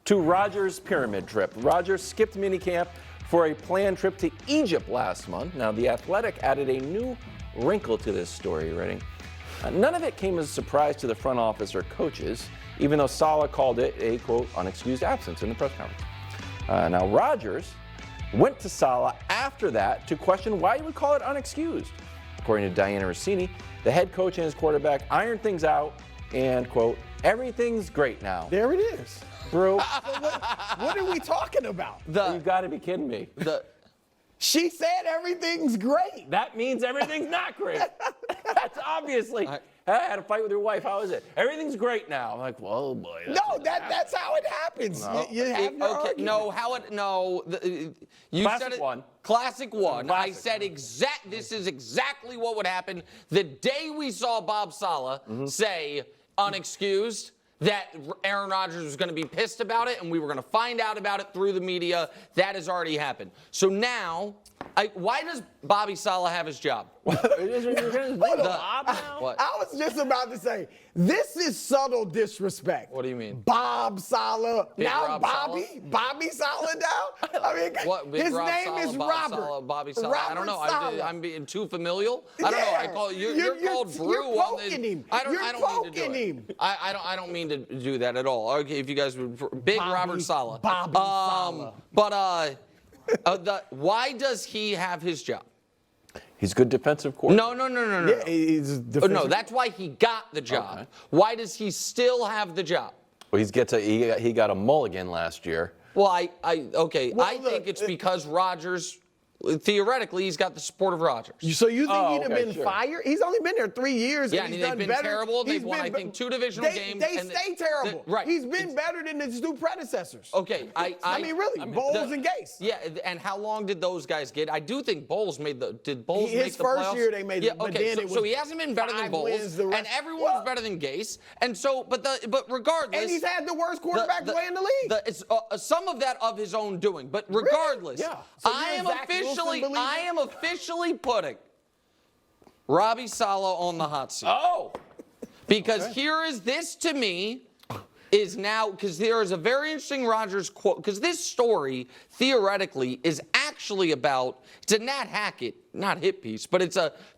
to Rodgers' pyramid trip. Rodgers skipped minicamp for a planned trip to Egypt last month. Now, The Athletic added a new wrinkle to this story, writing, none of it came as a surprise to the front office or coaches, even though Saleh called it a, quote, unexcused absence in the press conference. Now, Rodgers went to Saleh after that to question why he would call it unexcused. According to Diana Russini, the head coach and his quarterback ironed things out and, quote, everything's great now. There it is. Bro. What are we talking about? You got to be kidding me. She said everything's great. That means everything's not great. That's obviously. I had a fight with your wife. How is it? Everything's great now. I'm like, well, boy. That's how it happens. No. You have your argument. You Classic said it. one. Classic one. Classic. I said this is exactly what would happen the day we saw Bob Saleh say unexcused, that Aaron Rodgers was going to be pissed about it and we were going to find out about it through the media. That has already happened. So now, why does Bobby Saleh have his job? What? I was just about to say, this is subtle disrespect. What do you mean? Bob Saleh. Big now Rob Bobby? Saleh? Bobby Saleh now? I mean, What, Big his Rob name Saleh, is Bob Robert. Saleh, Bobby Saleh? I don't know. Saleh. I'm being too familial. I don't know. I call you're called Brew you're on poking the. him. I don't You're mean to do poking it. him. I don't mean to do that at all. Okay, if you guys would, Big Robert Saleh. Bobby Saleh. But why does he have his job? He's a good defensive coordinator. No. Yeah, he's No, that's why he got the job. Okay. Why does he still have the job? Well, he got a mulligan last year. Well, I think it's look, because Rodgers, theoretically, he's got the support of Rodgers. So you think he'd have okay, been sure. fired? He's only been there 3 years. Yeah, and and he's they've done been better. terrible. They've He's won, been I think, 2 divisional games. They and stay terrible. Right. He's been better than his two predecessors. Okay, I mean, really, Bowles and Gase. Yeah, and how long did those guys get? I do think Bowles made the. Did Bowles make His the first playoffs? year they made yeah, it, but okay, then it so was he hasn't been better than 5 Bowles, wins the rest. and everyone was better than Gase, and so, but regardless, And he's had the worst quarterback play in the league. It's some of that of his own doing, but regardless, Yeah. So I you're am a Zach Wilson believer? I am officially putting Robbie Saleh on the hot seat. Oh! Because here is this to me is now, because there is a very interesting Rodgers quote, because this story theoretically is actually about, it's a Nat Hackett, not hit piece, but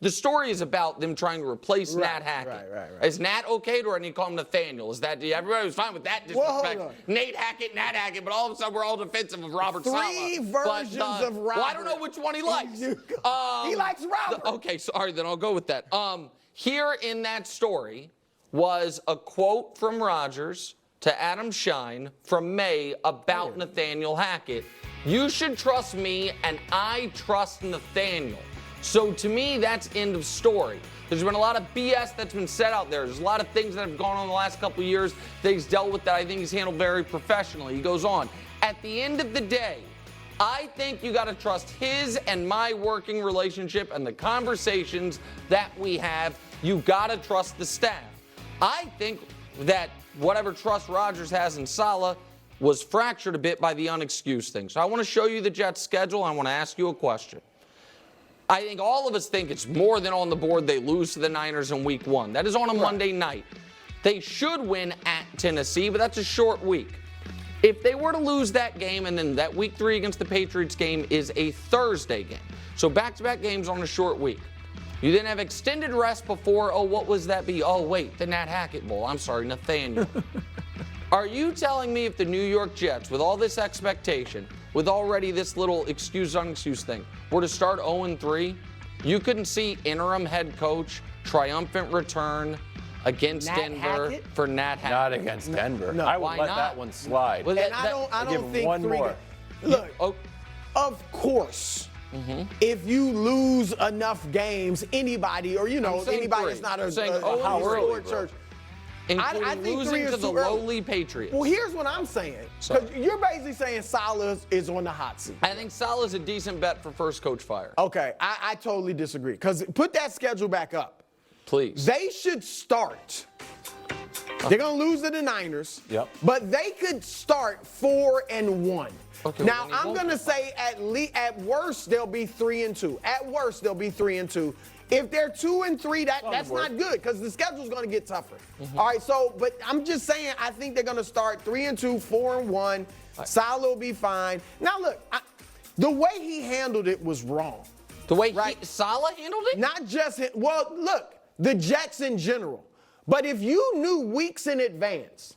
the story is about them trying to replace Nat Hackett. Right. Is Nat okay, or did he call him Nathaniel? Is that, everybody was fine with that disrespect? hold on. Nate Hackett, Nat Hackett, but all of a sudden we're all defensive of Robert Saleh. Three versions of Robert. Well, I don't know which one he likes. He likes Robert. Okay, sorry, then I'll go with that. Here in that story was a quote from Rodgers to Adam Shine from May about Nathaniel Hackett. You should trust me, and I trust Nathaniel. So to me, that's end of story. There's been a lot of BS that's been said out there. There's a lot of things that have gone on the last couple of years that he's dealt with that I think he's handled very professionally. He goes on. At the end of the day, I think you got to trust his and my working relationship and the conversations that we have. You got to trust the staff. I think that whatever trust Rodgers has in Saleh was fractured a bit by the unexcused thing. So I want to show you the Jets' schedule. I want to ask you a question. I think all of us think it's more than on the board they lose to the Niners in week 1. That is on a Monday night. They should win at Tennessee, but that's a short week. If they were to lose that game, and then that week 3 against the Patriots game is a Thursday game. So back-to-back games on a short week. You then have extended rest before, what was that be? Oh, wait, the Nat Hackett Bowl. I'm sorry, Nathaniel. Are you telling me if the New York Jets, with all this expectation, with already this little unexcused thing, were to start 0-3, you couldn't see interim head coach, triumphant return against Denver for Nat Hackett? Not against Denver. No. I would Why let not? that one slide. Well, And I don't give him think one more. Look, Oh, of course, if you lose enough games, anybody, or I'm saying anybody 3. that's not I'm saying a how early, historic bro? church. including I think losing 3 to is the too early. lowly Patriots. Well, here's what I'm saying. Because you're basically saying Saleh is on the hot seat. I think Saleh's a decent bet for first coach fire. Okay, I totally disagree. Because put that schedule back up. Please. They should start. They're going to lose to the Niners. Yep. But they could start 4-1. Okay, now, well, then I'm going to say at worst, they'll be 3-2. At worst, they'll be 3-2. If they're 2-3, that's not good because the schedule's going to get tougher. All right, so, but I'm just saying, I think they're going to start 3-2, 4-1. Saleh will be fine. Now, look, the way he handled it was wrong. The way Saleh handled it? Not just him. Well, look, the Jets in general. But if you knew weeks in advance,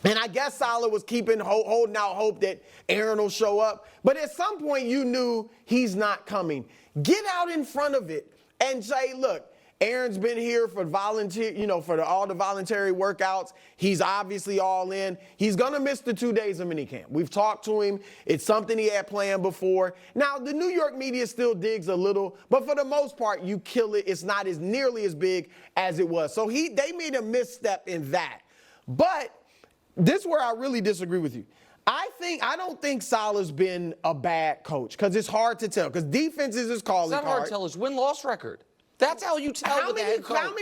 and I guess Saleh was holding out hope that Aaron will show up, but at some point you knew he's not coming. Get out in front of it and say, look, Aaron's been here for all the voluntary workouts. He's obviously all in. He's going to miss the 2 days of minicamp. We've talked to him. It's something he had planned before. Now, the New York media still digs a little, but for the most part, you kill it. It's not as nearly as big as it was. So they made a misstep in that. But this is where I really disagree with you. I don't think Saleh's been a bad coach because it's hard to tell because defense is his calling card. It's not hard to tell his win-loss record. That's how you tell the head coach.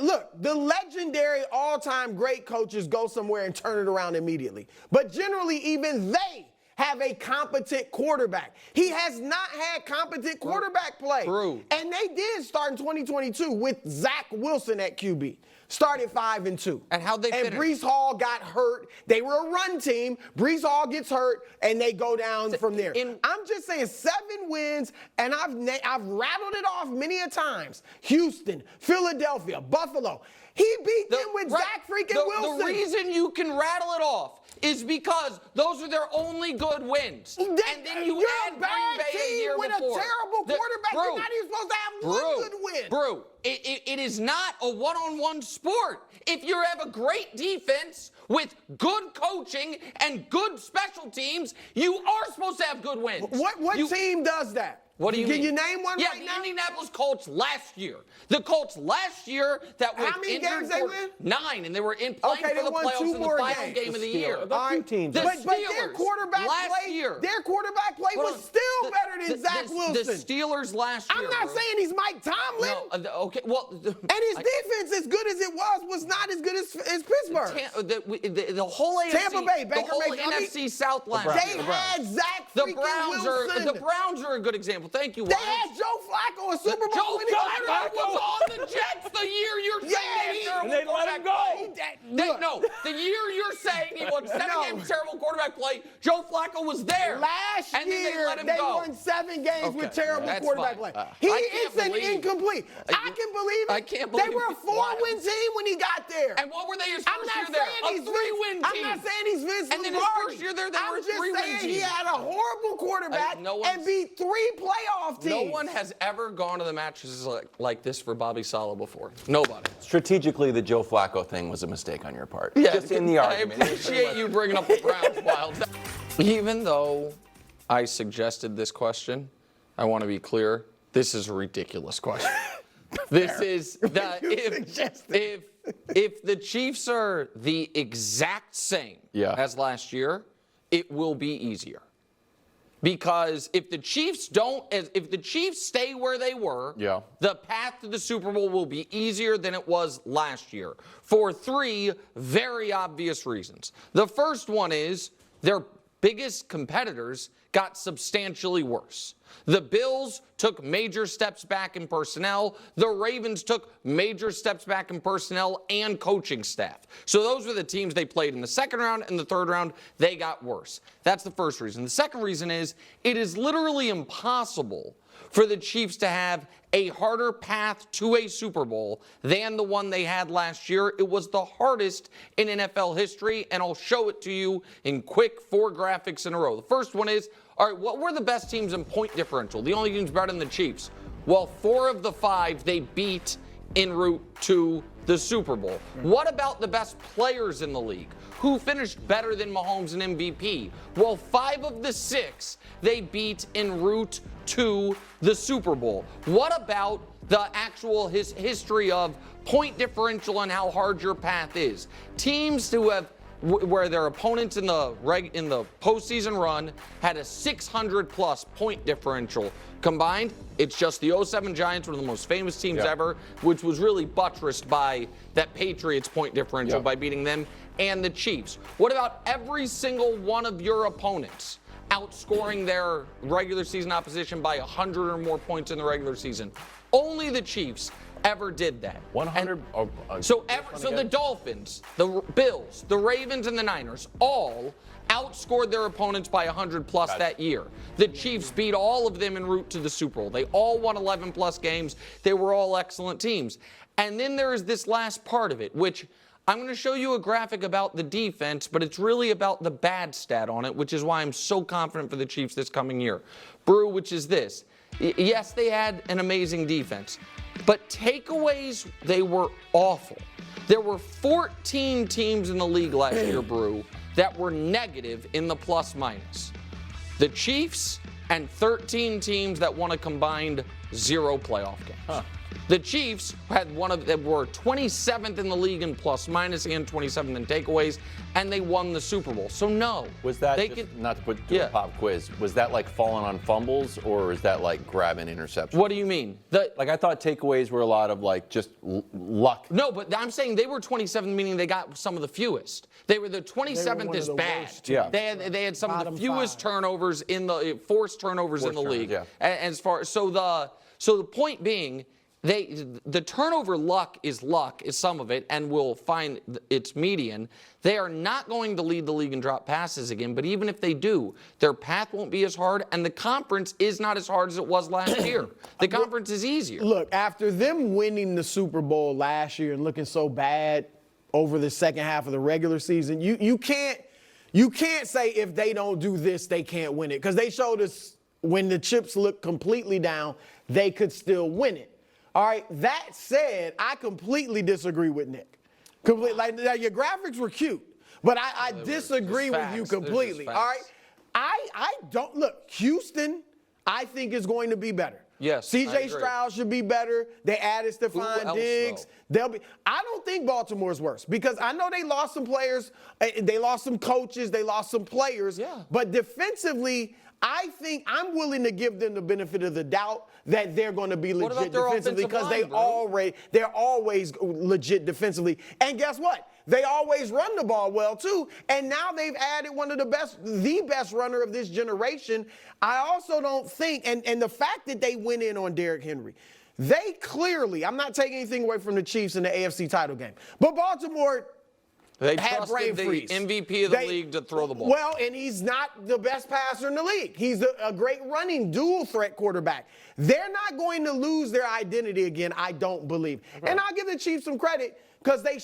Look, the legendary all-time great coaches go somewhere and turn it around immediately. But generally, even they have a competent quarterback. He has not had competent quarterback play. True. And they did start in 2022 with Zach Wilson at QB. Started 5-2. And how'd they finish? And Breece Hall got hurt. They were a run team. Breece Hall gets hurt, and they go down from there. I'm just saying 7 wins, and I've rattled it off many a times. Houston, Philadelphia, Buffalo. He beat them with Zach freaking Wilson. The reason you can rattle it off is because those are their only good wins. And then you add Green Bay a year with before. a terrible quarterback. You're not even supposed to have one good win. Bro, it is not a one-on-one sport. If you have a great defense with good coaching and good special teams, you are supposed to have good wins. What team does that? What do you mean? Can you name one right now? Yeah, the Indianapolis Colts last year. The Colts last year that were How many games they win? 9, and they were playing for the playoffs in the final game of the year. But their quarterback was still better than Zach Wilson. The Steelers last year. I'm not saying he's Mike Tomlin. No, okay, well. And his defense, as good as it was not as good as Pittsburgh. The whole AFC, Tampa Bay, Baker the whole Mayfield. NFC South last year. They had Zach freaking Wilson. The Browns are a good example. Thank you, They Wyatt. had Joe Flacco, a Super Bowl winning Flacco was on the Jets the year you're saying they had terrible they let him go. No, the year you're saying he won 7 games terrible quarterback play, Joe Flacco was there. Last and then year, they won 7 games with terrible quarterback play. It's an incomplete. I can believe it. I can't believe they were a 4-win team when he got there. And what were they his first year there? A 3-win team. I'm not saying he's Vince Lombardi. And then his first year there, they were a 3-win team. I'm just saying he had a horrible quarterback and beat 3 playoff teams. No one has ever gone to the matches like this for Bobby Saleh before. Nobody. Strategically, the Joe Flacco thing was a mistake on your part. Yeah, just in the argument. I appreciate you bringing up the Browns wild. Even though I suggested this question, I want to be clear, this is a ridiculous question. This is if the Chiefs are the exact same as last year, it will be easier. Because if the Chiefs stay where they were, the path to the Super Bowl will be easier than it was last year for 3 very obvious reasons. The first one is their biggest competitors got substantially worse. The Bills took major steps back in personnel. The Ravens took major steps back in personnel and coaching staff. So those were the teams they played in the second round and the third round. They got worse. That's the first reason. The second reason is it is literally impossible for the Chiefs to have a harder path to a Super Bowl than the one they had last year. It was the hardest in NFL history, and I'll show it to you in quick 4 graphics in a row. The first one is, all right, what were the best teams in point differential? The only teams better than the Chiefs. Well, 4 of the 5 they beat en route to the Super Bowl. What about the best players in the league? Who finished better than Mahomes and MVP? Well, 5 of the 6 they beat en route to the Super Bowl. What about the actual history of point differential and how hard your path is? Teams who have where their opponents in the postseason run had a 600-plus point differential combined. It's just the 07 Giants, one of the most famous teams ever, which was really buttressed by that Patriots point differential by beating them, and the Chiefs. What about every single one of your opponents outscoring their regular season opposition by 100 or more points in the regular season? Only the Chiefs ever did that. 100. So the Dolphins, the Bills, the Ravens, and the Niners all outscored their opponents by 100+ that year. The Chiefs beat all of them en route to the Super Bowl. They all won 11+ games. They were all excellent teams. And then there is this last part of it, which I'm going to show you a graphic about the defense, but it's really about the bad stat on it, which is why I'm so confident for the Chiefs this coming year. Brew, which is this. Yes, they had an amazing defense, but takeaways, they were awful. There were 14 teams in the league last year, Brew, that were negative in the plus-minus. The Chiefs and 13 teams that won a combined 0 playoff games. The Chiefs had one of them were 27th in the league in plus-minus and 27th in takeaways, and they won the Super Bowl. So no, Was that not to do a pop quiz? Was that like falling on fumbles, or is that like grabbing interceptions? What do you mean? Like I thought takeaways were a lot of like just luck. No, but I'm saying they were 27th, meaning they got some of the fewest. They were the 27th is bad. Yeah. They had some of the fewest turnovers in the forced turnovers in the league. Yeah. As far so the point being, the turnover luck is some of it, and will find its median. They are not going to lead the league in drop passes again, but even if they do, their path won't be as hard, and the conference is not as hard as it was last year. The conference is easier. Look, after them winning the Super Bowl last year and looking so bad over the second half of the regular season, you can't say if they don't do this, they can't win it. Because they showed us when the chips looked completely down, they could still win it. All right, that said, I completely disagree with Nick. Like, now your graphics were cute, but I disagree with you completely. All right, I don't look. Houston, I think is going to be better. Yes, C.J. Stroud should be better. They added Stephon Diggs. I don't think Baltimore's worse because I know they lost some players, they lost some coaches, they lost some players. Yeah. But defensively, I think I'm willing to give them the benefit of the doubt that they're going to be legit defensively because they're always legit defensively. And guess what? They always run the ball well too. And now they've added one of the best runner of this generation. I also don't think, and the fact that they went in on Derrick Henry, they clearly, I'm not taking anything away from the Chiefs in the AFC title game, but Baltimore They had brain trusted the freeze. MVP of the league to throw the ball. Well, and he's not the best passer in the league. He's a great running dual threat quarterback. They're not going to lose their identity again, I don't believe. And I'll give the Chiefs some credit because they